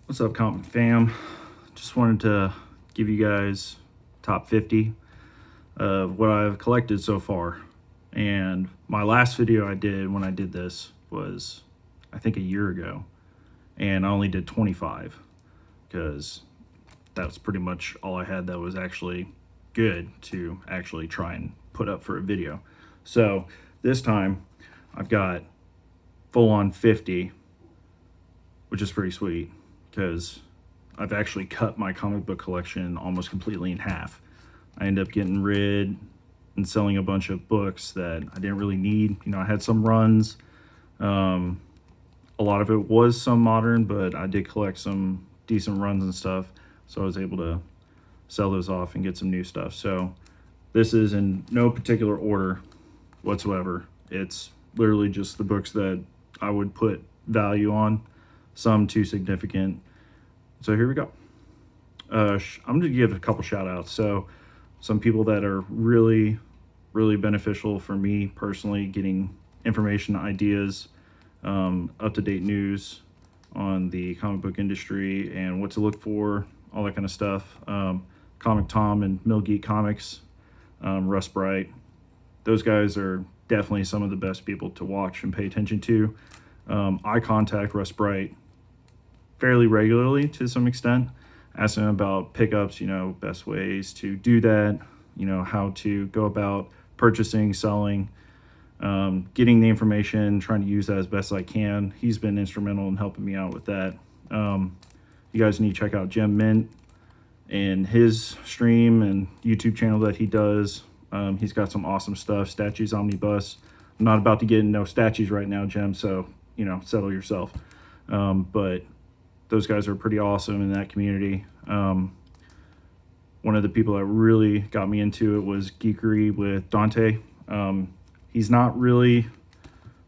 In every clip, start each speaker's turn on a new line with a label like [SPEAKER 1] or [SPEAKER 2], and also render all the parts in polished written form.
[SPEAKER 1] What's up, comic fam? Just wanted to give you guys top 50 of what I've collected so far. And my last video I did when I did this was, I think, a year ago. And I only did 25 because that's pretty much all I had that was actually good to actually try and put up for a video. So this time I've got full on 50, which is pretty sweet because I've actually cut my comic book collection almost completely in half. I ended up getting rid and selling a bunch of books that I didn't really need. You know, I had some runs. A lot of it was some modern, but I did collect some decent runs and stuff. So I was able to sell those off and get some new stuff. So this is in no particular order whatsoever. It's literally just the books that I would put value on, some too significant. So here we go. I'm going to give a couple shout outs. So some people that are really beneficial for me personally, getting information, ideas, up-to-date news on the comic book industry and what to look for, all that kind of stuff. Comic Tom and Geek Comics, Russ Bright. Those guys are definitely some of the best people to watch and pay attention to. I contact Russ Bright fairly regularly to some extent, asking him about pickups, you know, best ways to do that, you know, how to go about purchasing, selling, getting the information, trying to use that as best I can. He's been instrumental in helping me out with that. You guys need to check out Gem Mint and his stream and YouTube channel that he does. He's got some awesome stuff. Statues Omnibus. I'm not about to get into no statues right now, Gem, so, you know, settle yourself. But those guys are pretty awesome in that community. One of the people that really got me into it was Geekery with Dante. He's not really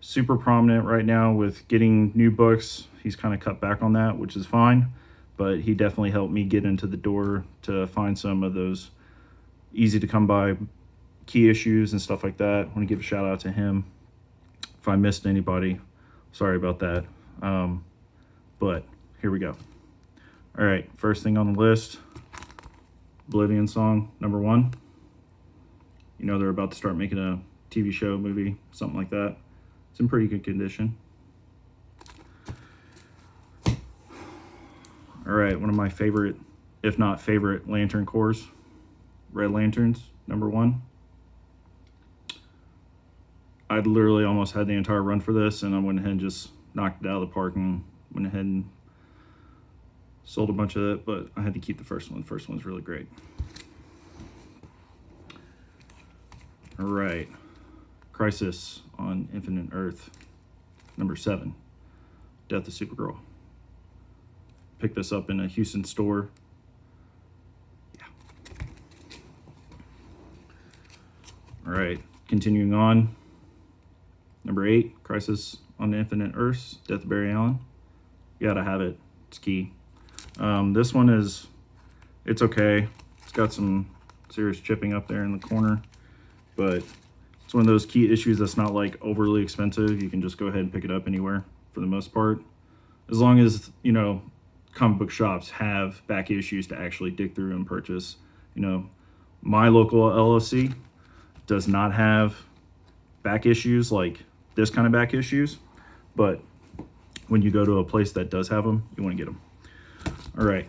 [SPEAKER 1] super prominent right now with getting new books. He's kind of cut back on that, which is fine. But he definitely helped me get into the door to find some of those easy to come by key issues and stuff like that. I want to give a shout out to him. If I missed anybody, sorry about that. But here we go. All right, first thing on the list, Oblivion Song, number 1. You know they're about to start making a TV show, movie, something like that. It's in pretty good condition. All right, one of my favorite, if not favorite, Lantern cores, Red Lanterns, number 1. I literally almost had the entire run for this, and I went ahead and just knocked it out of the park and went ahead and sold a bunch of it, but I had to keep the first one. The first one's really great. All right, Crisis on Infinite Earth, number 7, Death of Supergirl. Picked this up in a Houston store. Yeah. All right, continuing on. Number 8, Crisis on Infinite Earths, Death of Barry Allen. You gotta have it. It's key. This one is, it's okay. It's got some serious chipping up there in the corner, but it's one of those key issues that's not like overly expensive. You can just go ahead and pick it up anywhere for the most part. As long as, you know, comic book shops have back issues to actually dig through and purchase. You know, my local LLC does not have back issues like this kind of back issues, but when you go to a place that does have them, you want to get them. All right,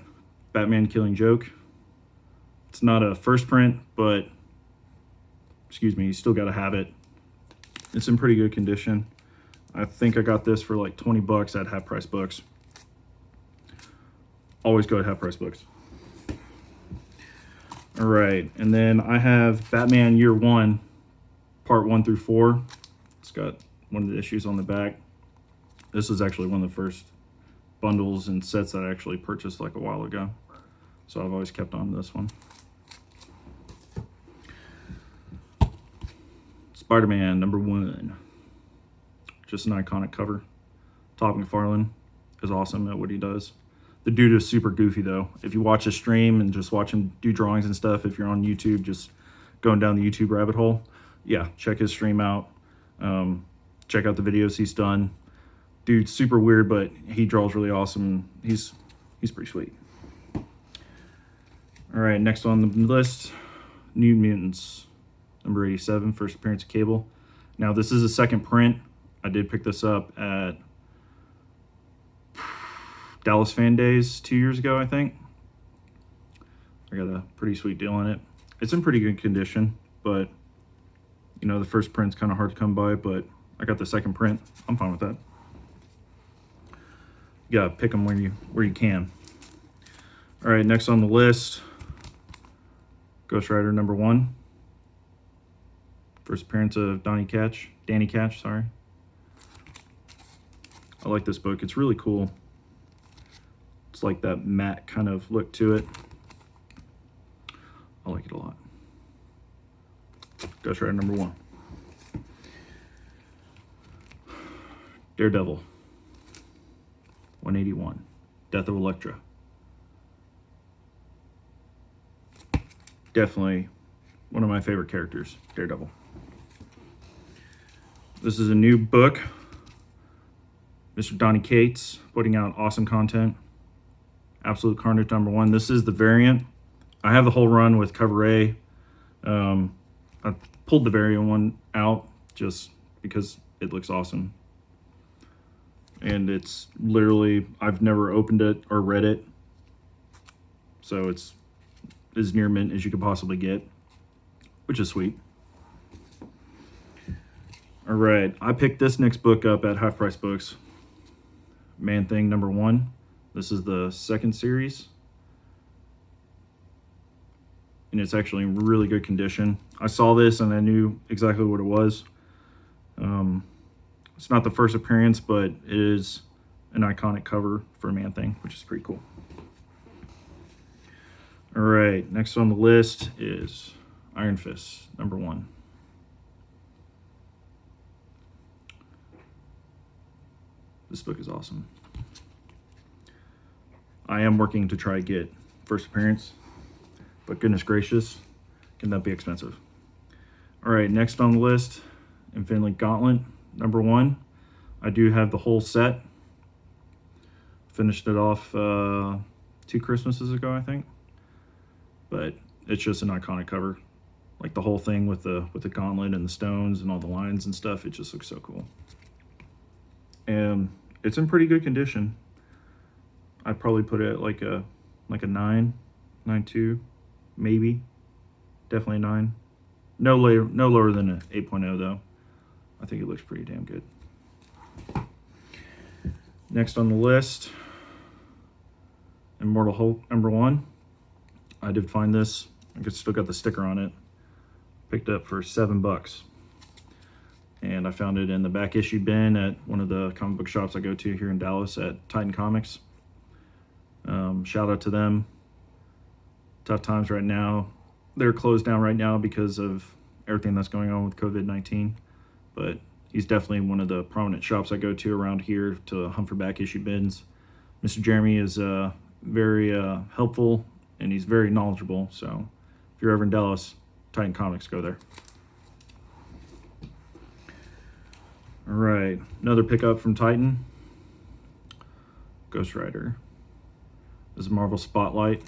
[SPEAKER 1] Batman Killing Joke. It's not a first print, but excuse me, you still got to have it. It's in pretty good condition. I think I got this for like 20 bucks at Half Price Books. Always go to Half Price Books. All right, and then I have Batman Year One, Part 1 through 4. It's got one of the issues on the back. This is actually one of the first bundles and sets that I actually purchased like a while ago. So I've always kept on to this one. Spider-Man number 1. Just an iconic cover. Todd McFarlane is awesome at what he does. The dude is super goofy though. If you watch a stream and just watch him do drawings and stuff, if you're on YouTube, just going down the YouTube rabbit hole, yeah, check his stream out. Check out the videos he's done. Dude's super weird, but he draws really awesome. He's he's pretty sweet. All right, next on the list, New Mutants, number 87, first appearance of Cable. Now, this is a second print. I did pick this up at Dallas Fan Days 2 years ago, I think. I got a pretty sweet deal on it. It's in pretty good condition, but you know, the first print's kind of hard to come by, but I got the second print. I'm fine with that. You gotta pick them where you can. All right, next on the list, Ghost Rider number 1. First appearance of Danny Ketch, sorry. I like this book. It's really cool. It's like that matte kind of look to it. I like it a lot. Ghost Rider number 1. Daredevil 181. Death of Elektra. Definitely one of my favorite characters, Daredevil. This is a new book. Mr. Donny Cates putting out awesome content. Absolute Carnage number 1. This is the variant. I have the whole run with cover A. I pulled the variant one out just because it looks awesome. And it's literally, I've never opened it or read it. So it's as near mint as you could possibly get, which is sweet. All right, I picked this next book up at Half Price Books. Man Thing number 1. This is the second series. And it's actually in really good condition. I saw this and I knew exactly what it was. It's not the first appearance, but it is an iconic cover for Man Thing, which is pretty cool. All right, next on the list is Iron Fist number 1. This book is awesome. I am working to try to get first appearance, but goodness gracious, can that be expensive? All right, next on the list, Infinity Gauntlet number 1. I do have the whole set. Finished it off 2 Christmases ago, I think. But it's just an iconic cover. Like the whole thing with the gauntlet and the stones and all the lines and stuff, it just looks so cool. And it's in pretty good condition. I'd probably put it at like a 9.2, maybe. Definitely a 9. No lower than an 8.0 though. I think it looks pretty damn good. Next on the list, Immortal Hulk number 1. I did find this. I still got the sticker on it. Picked up for $7. And I found it in the back issue bin at one of the comic book shops I go to here in Dallas at Titan Comics. Shout out to them. Tough times right now. They're closed down right now because of everything that's going on with COVID-19. But he's definitely one of the prominent shops I go to around here to hunt for back issue bins. Mr. Jeremy is very helpful and he's very knowledgeable. So if you're ever in Dallas, Titan Comics, go there. All right, another pickup from Titan. Ghost Rider. This is Marvel Spotlight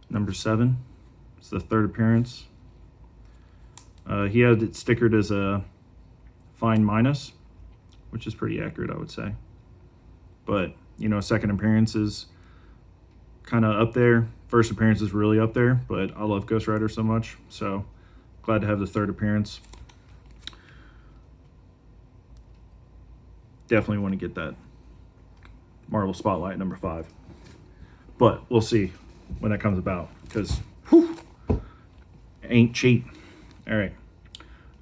[SPEAKER 1] number 7. It's the 3rd appearance. He had it stickered as a fine minus, which is pretty accurate, I would say. But, you know, 2nd appearance is kind of up there. 1st appearance is really up there, but I love Ghost Rider so much, so glad to have the 3rd appearance. Definitely want to get that Marvel Spotlight number 5. But we'll see when that comes about, because ain't cheap. All right,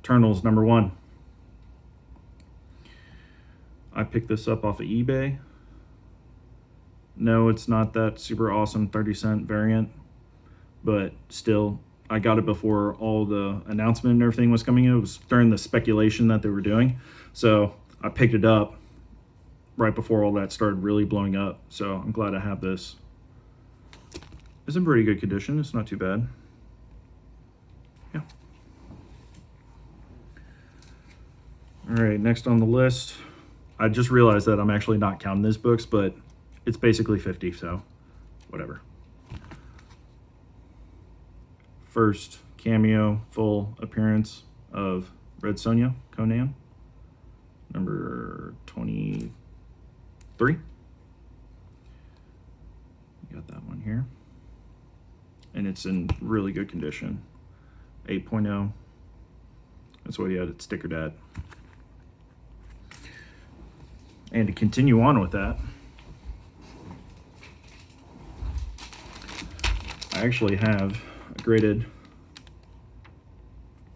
[SPEAKER 1] Eternals number 1. I picked this up off of eBay. No, it's not that super awesome 30-cent variant, but still, I got it before all the announcement and everything was coming in. It was during the speculation that they were doing. So I picked it up right before all that started really blowing up. So I'm glad I have this. It's in pretty good condition. It's not too bad. Yeah. All right, next on the list. I just realized that I'm actually not counting these books, but it's basically 50, so whatever. First cameo full appearance of Red Sonja, Conan, number 23. Got that one here. And it's in really good condition. 8.0. That's what he had at Sticker Dad. And to continue on with that, I actually have a graded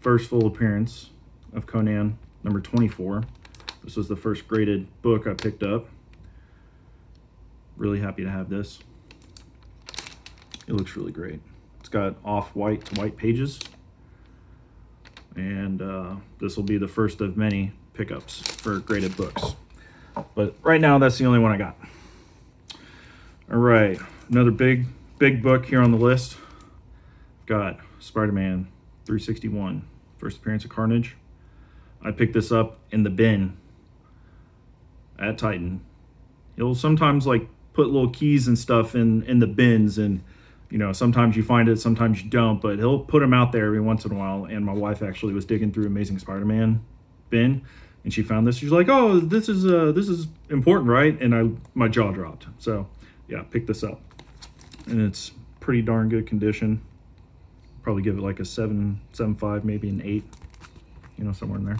[SPEAKER 1] first full appearance of Conan, number 24. This was the first graded book I picked up. Really happy to have this. It looks really great. It's got off-white to white pages. And this will be the first of many pickups for graded books. But right now, that's the only one I got. All right, another big book here on the list. Got Spider-Man 361, first appearance of Carnage. I picked this up in the bin at Titan. He'll sometimes like put little keys and stuff in the bins, and you know, sometimes you find it, sometimes you don't, but he'll put them out there every once in a while. And my wife actually was digging through Amazing Spider-Man bin, and she found this. She's like, "Oh, this is important, right?" And my jaw dropped. So yeah, pick this up, and it's pretty darn good condition. Probably give it like a 7.75, maybe an 8, you know, somewhere in there.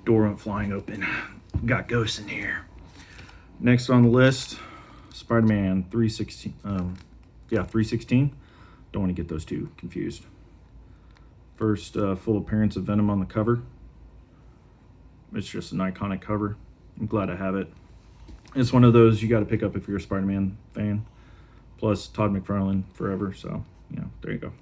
[SPEAKER 1] Door went flying open. Got ghosts in here. Next on the list, Spider-Man 316. 316. Don't want to get those two confused. First full appearance of Venom on the cover. It's just an iconic cover. I'm glad I have it. It's one of those you got to pick up if you're a Spider-Man fan. Plus Todd McFarlane forever. So, you know, there you go.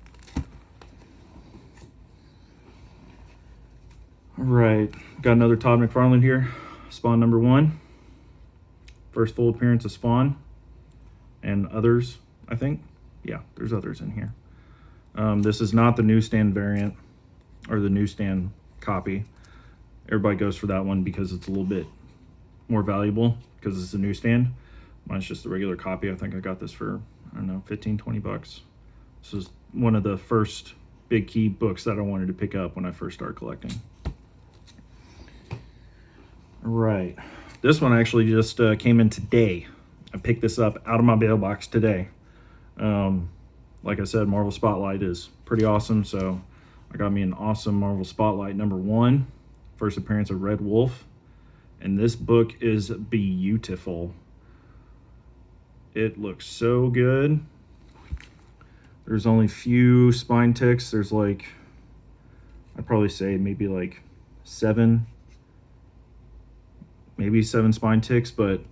[SPEAKER 1] All right, got another Todd McFarlane here. Spawn number 1. First full appearance of Spawn and others, I think. Yeah, there's others in here. This is not the newsstand variant or the newsstand copy. Everybody goes for that one because it's a little bit more valuable because it's a newsstand. Mine's just the regular copy. I think I got this for, I don't know, 15, 20 bucks. This is one of the first big key books that I wanted to pick up when I first started collecting. All right, this one actually just came in today. I picked this up out of my mailbox today. Like I said, Marvel Spotlight is pretty awesome, so I got me an awesome Marvel Spotlight number 1, first appearance of Red Wolf, and this book is beautiful. It looks so good. There's only few spine ticks. There's like, I'd probably say maybe like 7 spine ticks, but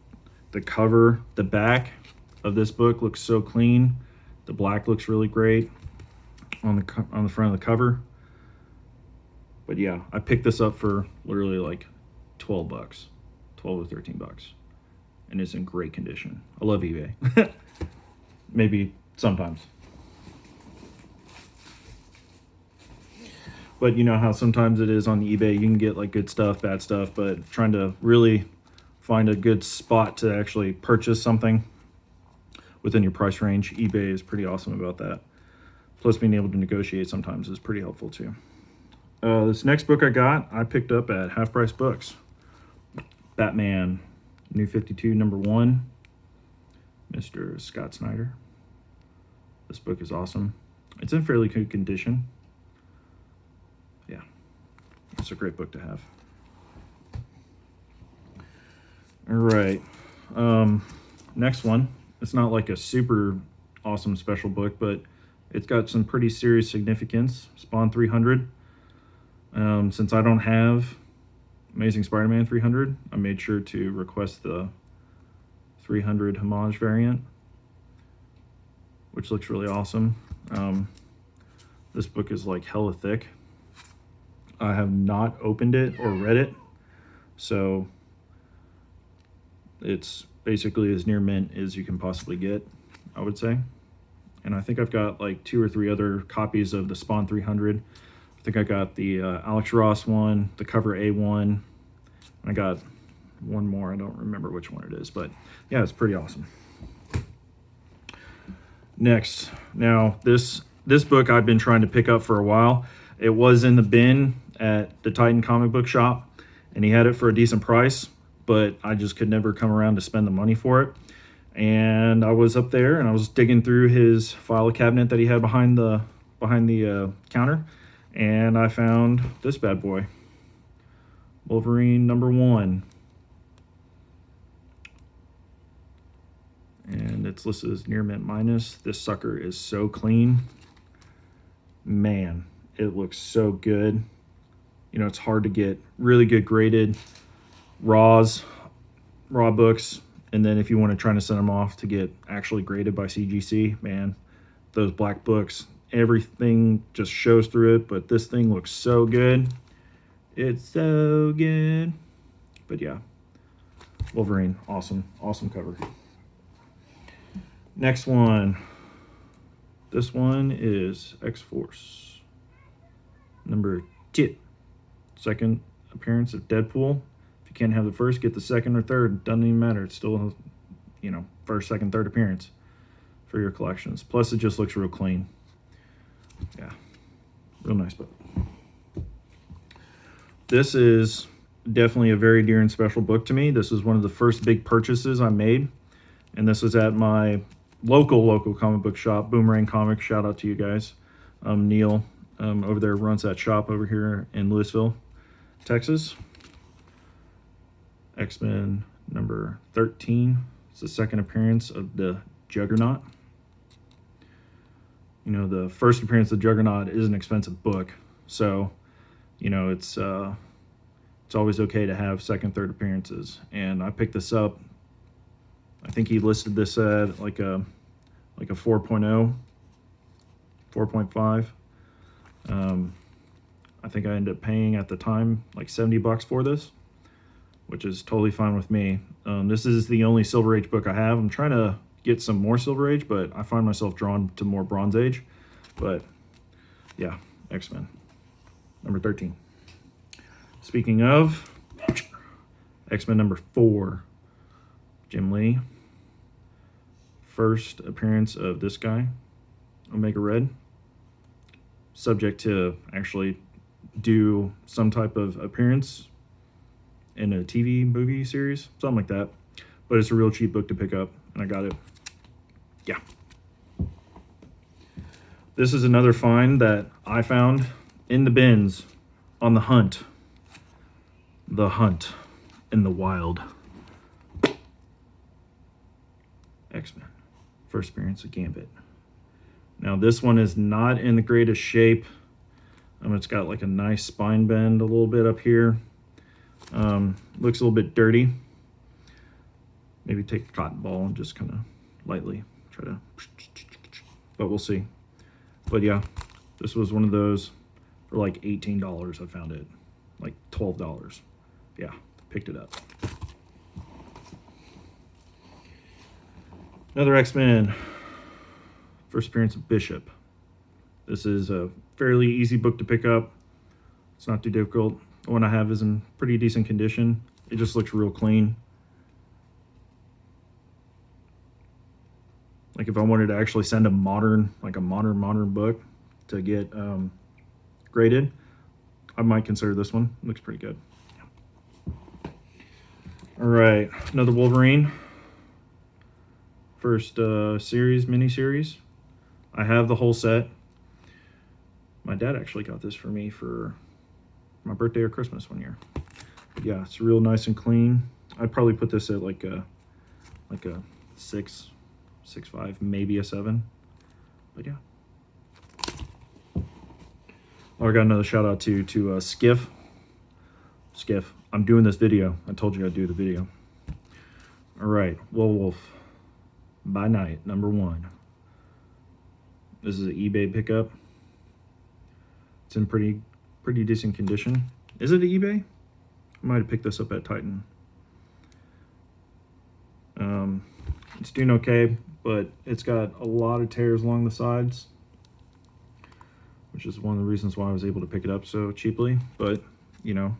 [SPEAKER 1] the cover, the back of this book looks so clean. The black looks really great on the front of the cover. But yeah, I picked this up for literally like 12 bucks, 12 or 13 bucks. And it's in great condition. I love eBay. Maybe sometimes. But you know how sometimes it is on eBay, you can get like good stuff, bad stuff, but trying to really find a good spot to actually purchase something within your price range, eBay is pretty awesome about that. Plus being able to negotiate sometimes is pretty helpful too. This next book I picked up at Half Price Books. Batman, New 52, number 1, Mr. Scott Snyder. This book is awesome. It's in fairly good condition. Yeah, it's a great book to have. All right, next one. It's not like a super awesome special book, but it's got some pretty serious significance. Spawn 300. Since I don't have Amazing Spider-Man 300, I made sure to request the 300 homage variant, which looks really awesome. This book is like hella thick. I have not opened it or read it, so it's basically as near mint as you can possibly get, I would say. And I think I've got like 2 or 3 other copies of the Spawn 300. I think I got the Alex Ross one, the cover A1. I got one more. I don't remember which one it is, but yeah, it's pretty awesome. Next, now this book I've been trying to pick up for a while. It was in the bin at the Titan comic book shop, and he had it for a decent price, but I just could never come around to spend the money for it. And I was up there and I was digging through his file cabinet that he had behind the counter, and I found this bad boy, Wolverine #1. And it's listed as near mint minus. This sucker is so clean. Man, it looks so good. You know, it's hard to get really good graded raw books. And then if you want to try to send them off to get actually graded by CGC, man, those black books, everything just shows through it. But this thing looks so good. It's so good. But yeah, Wolverine, awesome, awesome cover. Next one. This one is X-Force #2. Second appearance of Deadpool. If you can't have the first, get the second or third. Doesn't even matter. It's still, you know, first, second, third appearance for your collections. Plus, it just looks real clean. Yeah, real nice book. This is definitely a very dear and special book to me. This is one of the first big purchases I made, and this was at my local comic book shop, Boomerang Comics. Shout out to you guys. Neil over there runs that shop over here in Louisville, Texas. X-Men #13. It's the second appearance of the Juggernaut. You know, the first appearance of the Juggernaut is an expensive book, so you know it's always okay to have second, third appearances. And I picked this up. I think he listed this at like a 4.0, 4.5. I think I ended up paying at the time like $70 for this, which is totally fine with me. This is the only Silver Age book I have. I'm trying to get some more Silver Age, but I find myself drawn to more Bronze Age. But yeah, X-Men #13. Speaking of, X-Men #4, Jim Lee. First appearance of this guy, Omega Red. Subject to actually do some type of appearance in a TV movie series, something like that. But it's a real cheap book to pick up, and I got it. Yeah. This is another find that I found in the bins on the hunt. The hunt in the wild. X-Men. First appearance of Gambit. Now this one is not in the greatest shape. It's got like a nice spine bend a little bit up here. Looks a little bit dirty. Maybe take a cotton ball and just kind of lightly try to, but we'll see. But yeah, this was one of those for like $18. I found it like $12. Yeah, picked it up. Another X-Men. First appearance of Bishop. This is a fairly easy book to pick up. It's not too difficult. The one I have is in pretty decent condition. It just looks real clean. Like if I wanted to actually send a modern book to get graded, I might consider this one. It looks pretty good. All right, another Wolverine. First mini-series. I have the whole set. My dad actually got this for me for my birthday or Christmas one year. But yeah, it's real nice and clean. I'd probably put this at like a 6.5, maybe a 7. But yeah. Oh, I got another shout out to Skiff. Skiff, I'm doing this video. I told you I'd do the video. All right, Wolf by Night #1. This is an eBay pickup. It's in pretty decent condition. Is it an eBay? I might have picked this up at Titan. It's doing okay, but it's got a lot of tears along the sides. which is one of the reasons why I was able to pick it up so cheaply. But, you know,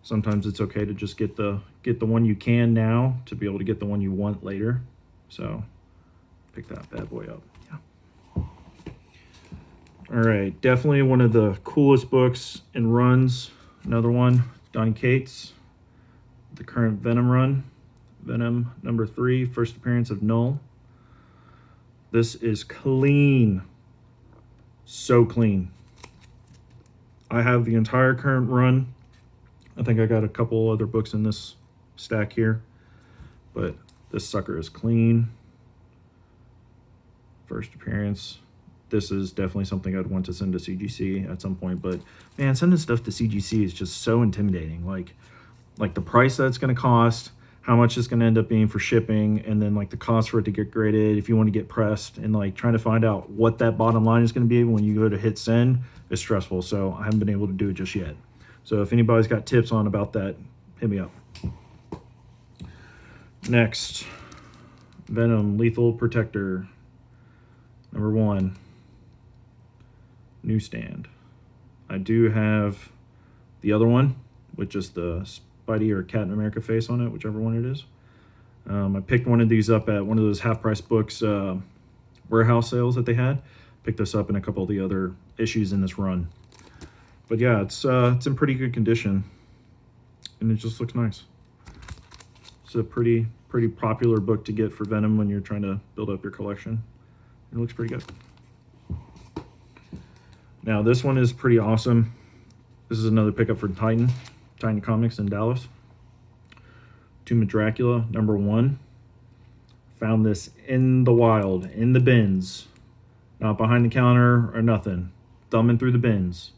[SPEAKER 1] sometimes it's okay to just get the one you can now to be able to get the one you want later. So pick that bad boy up. Yeah. All right, definitely one of the coolest books and runs. Another one, Donny Cates, the current Venom run. Venom number 3, first appearance of Null. This is clean. So clean. I have the entire current run. I think I got a couple other books in this stack here, but this sucker is clean. First appearance. This is definitely something I'd want to send to CGC at some point, but man, sending stuff to CGC is just so intimidating. Like the price that it's going to cost, how much it's going to end up being for shipping, and then like the cost for it to get graded if you want to get pressed, and like trying to find out what that bottom line is going to be when you go to hit send is stressful. So I haven't been able to do it just yet. So if anybody's got tips on about that, hit me up. Next, Venom Lethal Protector number 1, newsstand. I do have the other one with just the Spidey or Captain America face on it, whichever one it is. I picked one of these up at one of those half-price books warehouse sales that they had. Picked this up in a couple of the other issues in this run. But yeah, it's in pretty good condition, and it just looks nice. It's a pretty popular book to get for Venom when you're trying to build up your collection. It looks pretty good. Now this one is pretty awesome. This is another pickup for Titan Comics in Dallas. Tomb of Dracula number 1. Found this in the wild, in the bins, not behind the counter or nothing. Thumbing through the bins.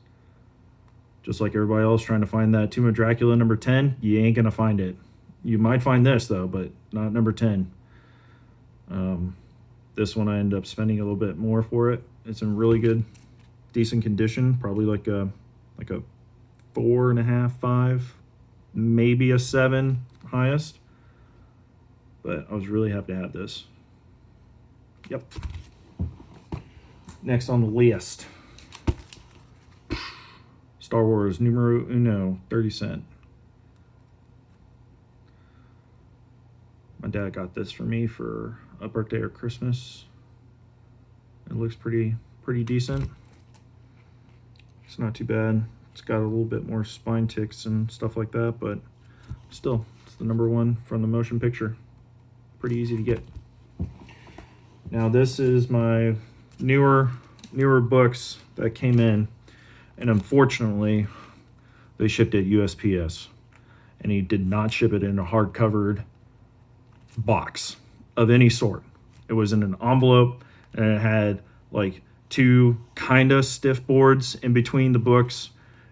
[SPEAKER 1] Just like everybody else trying to find that Tomb of Dracula number 10, you ain't gonna find it. You might find this though, but not number 10. This one I ended up spending a little bit more for it. It's in really good, decent condition. Probably like a 4.5, 5, maybe a 7 highest. But I was really happy to have this. Yep. Next on the list, Star Wars numero uno, 30 cent. My dad got this for me for a birthday or Christmas. It looks pretty decent. It's not too bad. It's got a little bit more spine ticks and stuff like that, but still, it's the number 1 from the motion picture. Pretty easy to get. Now this is my newer books that came in, and unfortunately they shipped it USPS, and he did not ship it in a hard-covered box of any sort. It was in an envelope, and it had like 2 kind of stiff boards in between the books,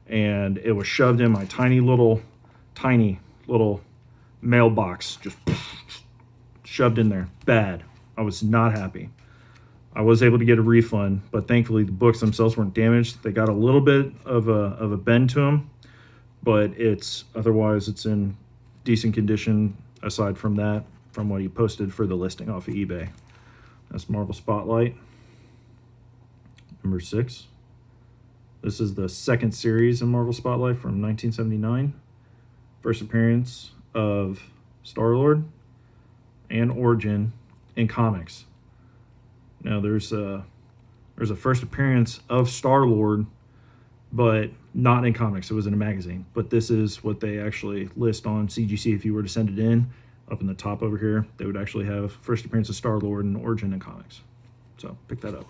[SPEAKER 1] and it was shoved in my tiny little mailbox, just shoved in there. Bad. I was not happy. I was able to get a refund, but thankfully the books themselves weren't damaged. They got a little bit of a bend to them, but otherwise it's in decent condition aside from that, from what he posted for the listing off of eBay. That's Marvel Spotlight number 6. This is the second series in Marvel Spotlight from 1979. First appearance of Star-Lord and Origin in comics. Now there's a first appearance of Star-Lord, but not in comics. It was in a magazine. But this is what they actually list on CGC if you were to send it in. Up in the top over here, they would actually have first appearance of Star-Lord and Origin in comics. So pick that up.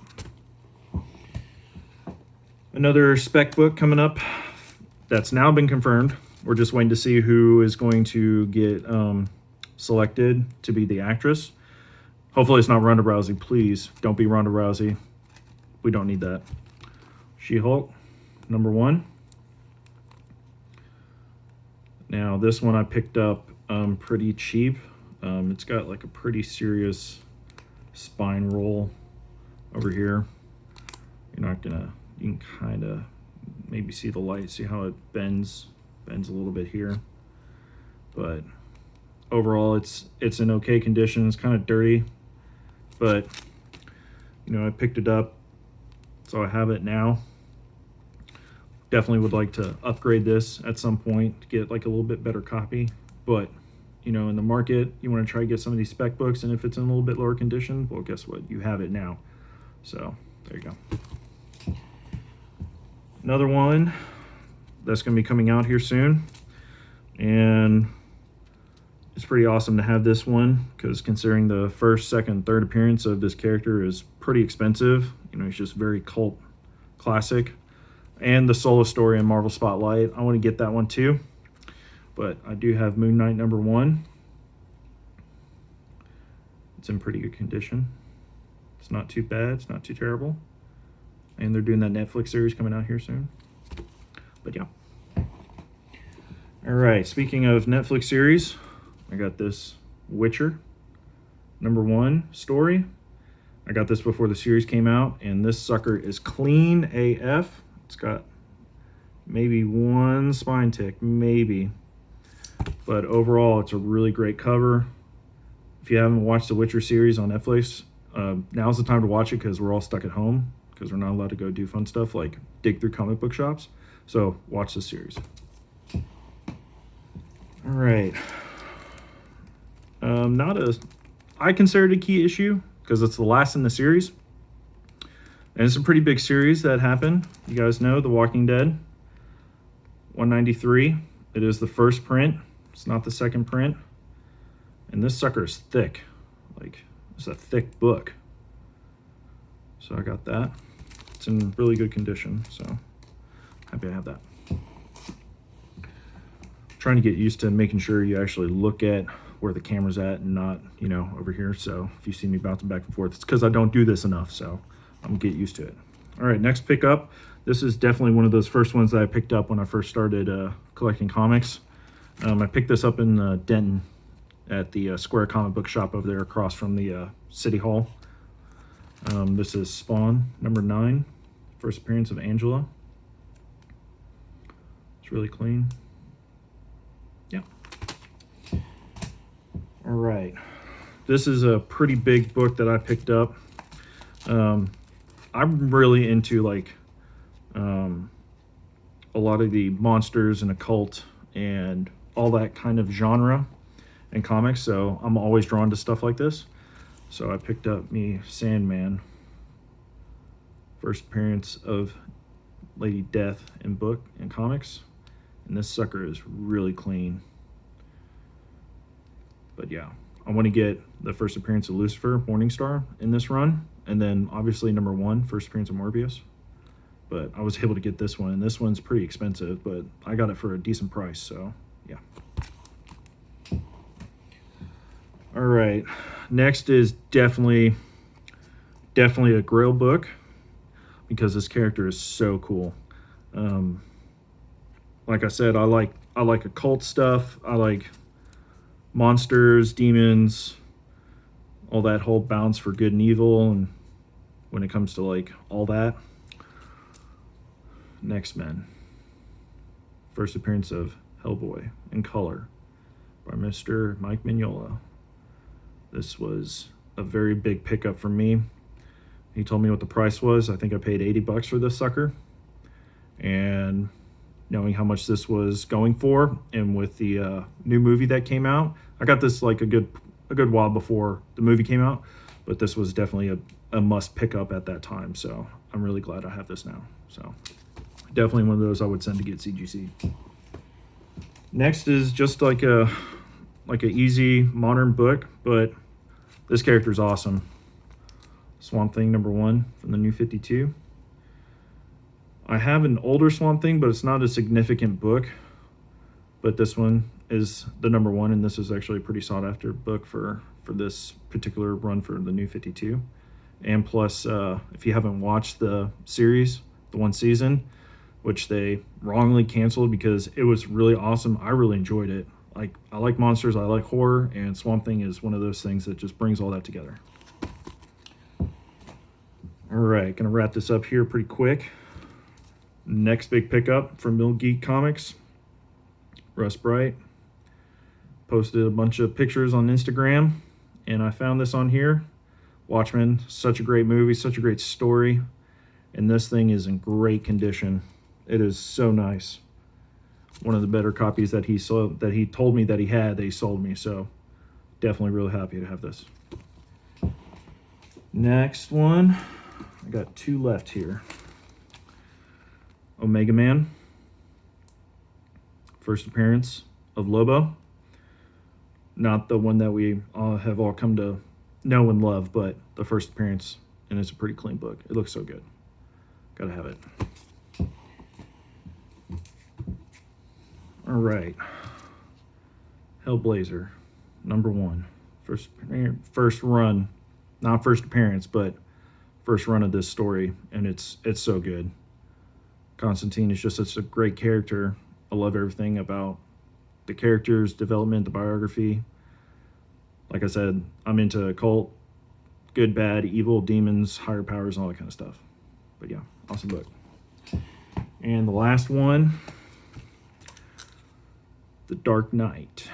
[SPEAKER 1] Another spec book coming up that's now been confirmed. We're just waiting to see who is going to get selected to be the actress. Hopefully it's not Ronda Rousey. Please don't be Ronda Rousey. We don't need that. She-Hulk, number 1. Now this one I picked up pretty cheap. It's got like a pretty serious spine roll over here. You can kind of maybe see the light, see how it bends a little bit here. But overall it's in okay condition. It's kind of dirty, but I picked it up so I have it now. Definitely would like to upgrade this at some point to get like a little bit better copy, but you know, in the market, you want to try to get some of these spec books, and if it's in a little bit lower condition, well, guess what? You have it now. So there you go. Another one that's going to be coming out here soon, and it's pretty awesome to have this one because considering the first, second, third appearance of this character is pretty expensive. You know, he's just very cult classic. And the solo story in Marvel Spotlight, I want to get that one too. But I do have Moon Knight #1. It's in pretty good condition. It's not too bad. It's not too terrible. And they're doing that Netflix series coming out here soon. But yeah. All right. Speaking of Netflix series, I got this Witcher #1 story. I got this before the series came out, and this sucker is clean AF. It's got maybe one spine tick, maybe. But overall, it's a really great cover. If you haven't watched the Witcher series on Netflix, now's the time to watch it because we're all stuck at home because we're not allowed to go do fun stuff like dig through comic book shops. So watch this series. All right. I consider it a key issue because it's the last in the series. And it's a pretty big series that happened. You guys know The Walking Dead 193. It is the first print. It's not the second print. And this sucker is thick. Like, it's a thick book. So I got that. It's in really good condition, so happy I have that. Trying to get used to making sure you actually look at where the camera's at and not, you know, over here. So if you see me bouncing back and forth, it's because I don't do this enough, so I'm gonna get used to it. All right, next pickup. This is definitely one of those first ones that I picked up when I first started collecting comics. I picked this up in Denton at the Square comic book shop over there across from the City Hall. This is Spawn #9, first appearance of Angela. It's really clean. Yeah. All right. This is a pretty big book that I picked up. I'm really into like a lot of the monsters and occult and all that kind of genre in comics, so I'm always drawn to stuff like this. So I picked up me Sandman, first appearance of Lady Death in book and comics, and this sucker is really clean. But yeah, I want to get the first appearance of Lucifer, Morningstar in this run, and then obviously #1, first appearance of Morbius. But I was able to get this one, and this one's pretty expensive, but I got it for a decent price, so yeah. All right, next is definitely a Grail book because this character is so cool. Like I said, I like occult stuff. I like monsters, demons, all that whole balance for good and evil, and when it comes to like all that. Next Men, first appearance of Hellboy in color by Mr. Mike Mignola. This was a very big pickup for me. He told me what the price was. I think I paid $80 for this sucker. And knowing how much this was going for, and with the new movie that came out, I got this like a good while before the movie came out, but this was definitely a must pick up at that time. So I'm really glad I have this now. So definitely one of those I would send to get CGC. Next is just like a easy modern book, but this character is awesome. Swamp Thing #1 from the New 52. I have an older Swamp Thing, but it's not a significant book. But this one is the #1, and this is actually a pretty sought after book for this particular run for the New 52. And plus, if you haven't watched the series, the one season, which they wrongly canceled because it was really awesome, I really enjoyed it. Like, I like monsters, I like horror, and Swamp Thing is one of those things that just brings all that together. All right, gonna wrap this up here pretty quick. Next big pickup from Geek Comics, Russ Bright. Posted a bunch of pictures on Instagram, and I found this on here. Watchmen, such a great movie, such a great story, And this thing is in great condition. It is so nice. One of the better copies that he sold, that he told me that he had, that he sold me. So definitely really happy to have this. Next one, I got 2 left here. Omega Man, first appearance of Lobo. Not the one that we have all come to know and love, but the first appearance, and it's a pretty clean book. It looks so good. Gotta have it. All right, Hellblazer, #1, first run, not first appearance, but first run of this story, and it's so good. Constantine is just such a great character. I love everything about the character's development, the biography. Like I said, I'm into occult, good, bad, evil, demons, higher powers, and all that kind of stuff. But yeah, awesome book. And the last one, The Dark Knight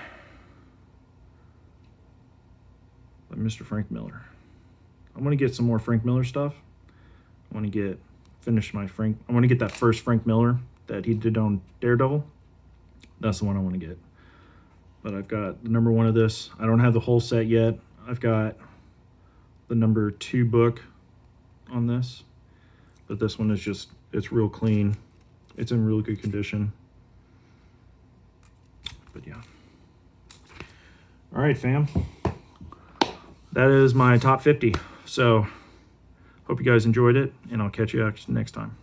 [SPEAKER 1] by Mr. Frank Miller. I want to get some more Frank Miller stuff. I want to I want to get that first Frank Miller that he did on Daredevil. That's the one I want to get. But I've got the #1 of this. I don't have the whole set yet. I've got the #2 book on this. But this one is just, it's real clean. It's in really good condition. But yeah. All right, fam. That is my top 50. So hope you guys enjoyed it, and I'll catch you next time.